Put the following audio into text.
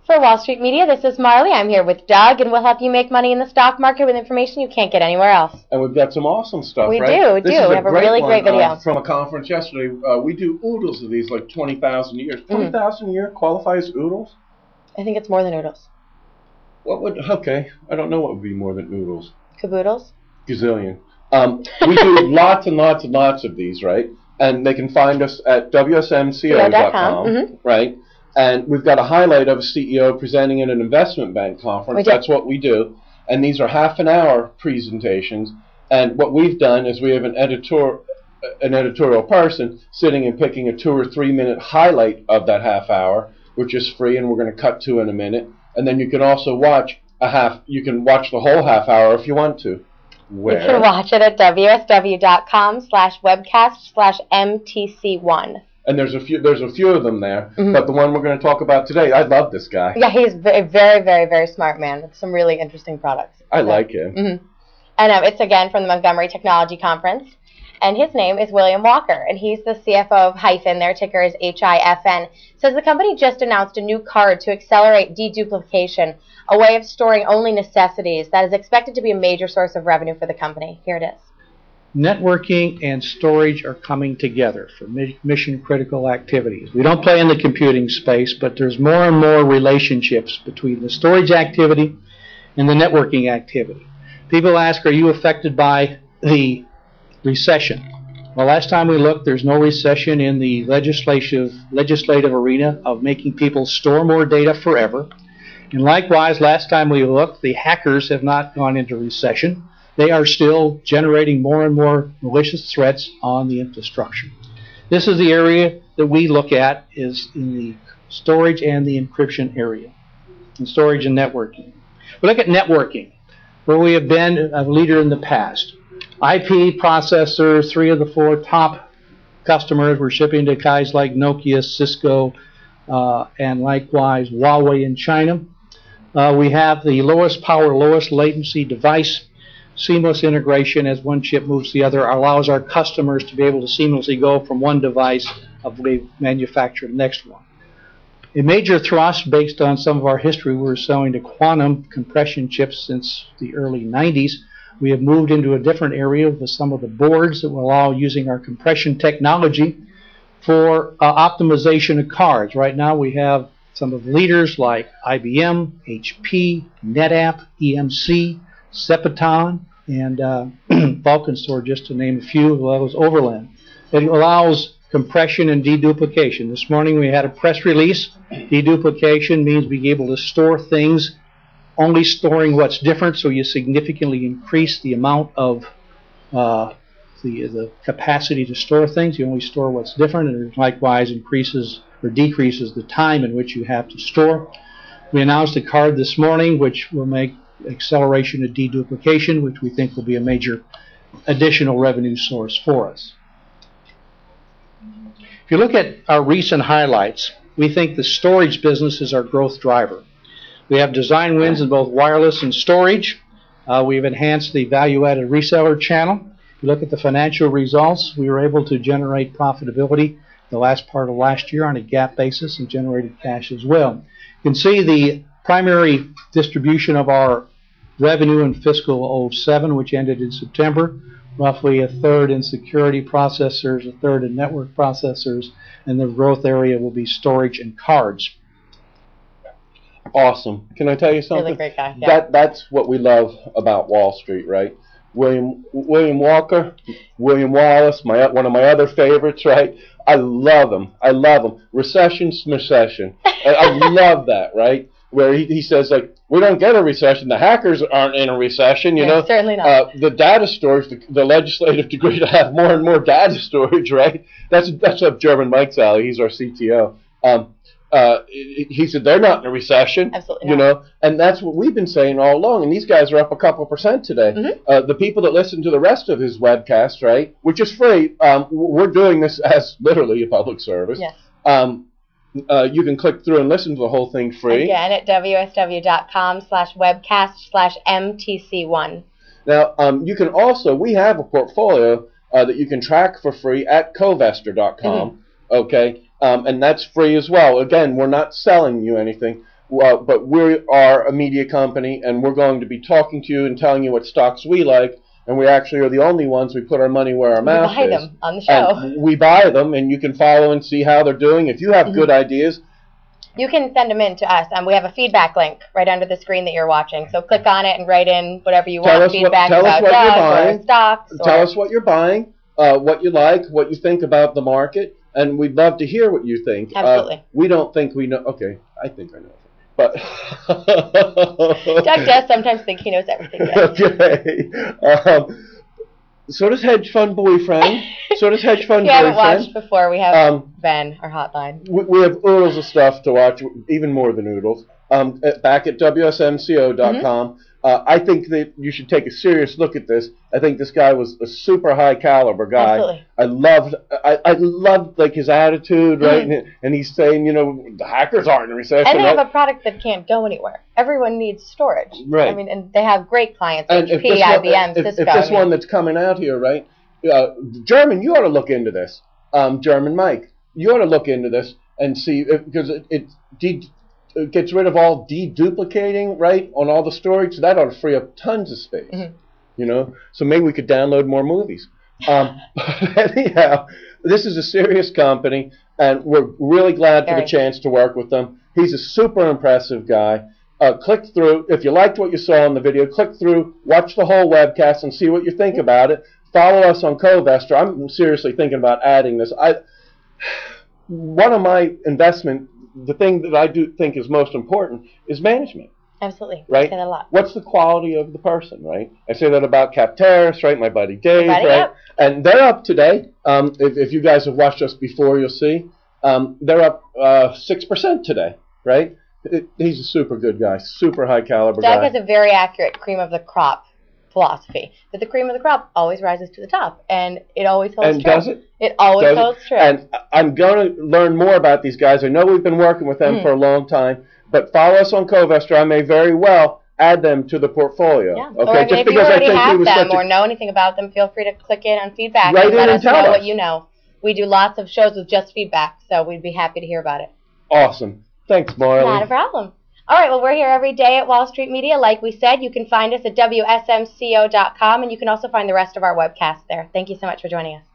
For Wall Street Media, this is Marley. I'm here with Doug, and we'll help you make money in the stock market with information you can't get anywhere else. And we've got some awesome stuff, we right? We do. We have a really great video. From a conference yesterday. We do oodles of these, like 20,000 a year. 20,000 a year qualify as oodles? I think it's more than oodles. What would, okay, I don't know what would be more than oodles. Caboodles? Gazillion. We do lots and lots and lots of these, right? And they can find us at wsmco.com, right? And we've got a highlight of a CEO presenting at an investment bank conference. That's what we do. And these are half-an-hour presentations. And what we've done is we have an editorial person sitting and picking a 2 or 3 minute highlight of that half hour, which is free, and we're going to cut to in a minute. And then you can also watch you can watch the whole half hour if you want to. Where? You can watch it at wsw.com/webcast/mtc1. And there's a few of them there, but the one we're going to talk about today, I love this guy. Yeah, he's a very, very, very smart man with some really interesting products. I like him. And it's again from the Montgomery Technology Conference, and his name is William Walker, and he's the CFO of Hifn. Their ticker is HIFN. Says the company just announced a new card to accelerate deduplication, a way of storing only necessities that is expected to be a major source of revenue for the company. Here it is. Networking and storage are coming together for mission-critical activities. We don't play in the computing space, but there's more and more relationships between the storage activity and the networking activity. People ask, are you affected by the recession? Well, last time we looked, there's no recession in the legislative arena of making people store more data forever. And likewise, last time we looked, the hackers have not gone into recession. They are still generating more and more malicious threats on the infrastructure. This is the area that we look at, is in the storage and the encryption area, and storage and networking. We look at networking, where we have been a leader in the past. IP processors, 3 of the 4 top customers we're shipping to guys like Nokia, Cisco, and likewise Huawei in China. We have the lowest power, lowest latency device. Seamless integration as one chip moves to the other allows our customers to be able to seamlessly go from one device of the manufacturer to the next one. A major thrust based on some of our history, we're selling to quantum compression chips since the early 90s. We have moved into a different area with some of the boards that will allow using our compression technology for optimization of cards. Right now we have some of the leaders like IBM, HP, NetApp, EMC, Cepiton, and Vulcan Store, just to name a few, as well as Overland. It allows compression and deduplication. This morning we had a press release. Deduplication means being able to store things, only storing what's different, so you significantly increase the amount of the capacity to store things. You only store what's different, and it likewise increases or decreases the time in which you have to store. We announced a card this morning which will make acceleration of deduplication, which we think will be a major additional revenue source for us. If you look at our recent highlights, we think the storage business is our growth driver. We have design wins in both wireless and storage. We've enhanced the value-added reseller channel. If you look at the financial results, we were able to generate profitability the last part of last year on a GAAP basis and generated cash as well. You can see the primary distribution of our revenue in fiscal 07, which ended in September, roughly a third in security processors, a third in network processors, and the growth area will be storage and cards. Awesome. Can I tell you something? Really great guy. Yeah. That's what we love about Wall Street, right? William Walker, William Wallace, one of my other favorites, right? I love him. I love him. Recession, schmecession. I love that, right? Where he says, like, we don't get a recession. The hackers aren't in a recession, you know. Certainly not. The data storage, the legislative degree to have more and more data storage, right? That's up German Mike's alley. He's our CTO. He said they're not in a recession. Absolutely you not. know, and that's what we've been saying all along. And these guys are up a couple % today. The people that listen to the rest of his webcast, right, which is free, we're doing this as literally a public service. Yes. You can click through and listen to the whole thing free. Again, at wsw.com/webcast/mtc1. Now, you can also, we have a portfolio that you can track for free at covester.com. Okay, and that's free as well. Again, we're not selling you anything. but we are a media company, and we're going to be talking to you and telling you what stocks we like, and we actually are the only ones. We put our money where our mouth is. We buy them on the show. And we buy them, and you can follow and see how they're doing. If you have good ideas, you can send them in to us. We have a feedback link right under the screen that you're watching. So click on it and write in whatever you want. Feedback about Doug or stocks. Tell us what you're buying, what you like, what you think about the market, and we'd love to hear what you think. Absolutely. We don't think we know. Okay, I think I know. But Doug does sometimes think he knows everything. Okay. So does Hedge Fund Boyfriend. So does Hedge Fund Boyfriend. If you haven't watched before, we have Ben, our hotline. We have oodles of stuff to watch, even more than oodles. Back at WSMCO.com. I think that you should take a serious look at this. I think this guy was a super high caliber guy. Absolutely. I loved like his attitude, right? And he's saying, the hackers aren't in recession. And they have a product that can't go anywhere. Everyone needs storage. Right. And they have great clients, and HP, IBM, Cisco. If this one that's coming out here, right? German, you ought to look into this. German Mike, you ought to look into this and see, because it gets rid of all deduplicating, right, on all the storage. So that ought to free up tons of space, So maybe we could download more movies. But anyhow, this is a serious company, and we're really glad for the chance to work with them. He's a super impressive guy. Click through. If you liked what you saw in the video, click through, watch the whole webcast, and see what you think about it. Follow us on Covestor. I'm seriously thinking about adding this. One of my investment, the thing that I do think is most important is management. Absolutely. Right? I say that a lot. What's the quality of the person, right? I say that about Capteris, right? My buddy Dave, right? Yep. And they're up today. If you guys have watched us before, you'll see. They're up 6% today, right? He's a super good guy, super high caliber guy. Doug has a very accurate cream of the crop philosophy, that the cream of the crop always rises to the top, and it always holds true. And does it? It always holds true. And I'm going to learn more about these guys. I know we've been working with them for a long time, but follow us on Covestor. I may very well add them to the portfolio. Yeah. Okay? Or if you already have them or know anything about them, feel free to click in on feedback and let us know what you know. We do lots of shows with just feedback, so we'd be happy to hear about it. Awesome. Thanks, Marley. Not a problem. All right, well, we're here every day at Wall Street Media. Like we said, you can find us at WSMCO.com, and you can also find the rest of our webcasts there. Thank you so much for joining us.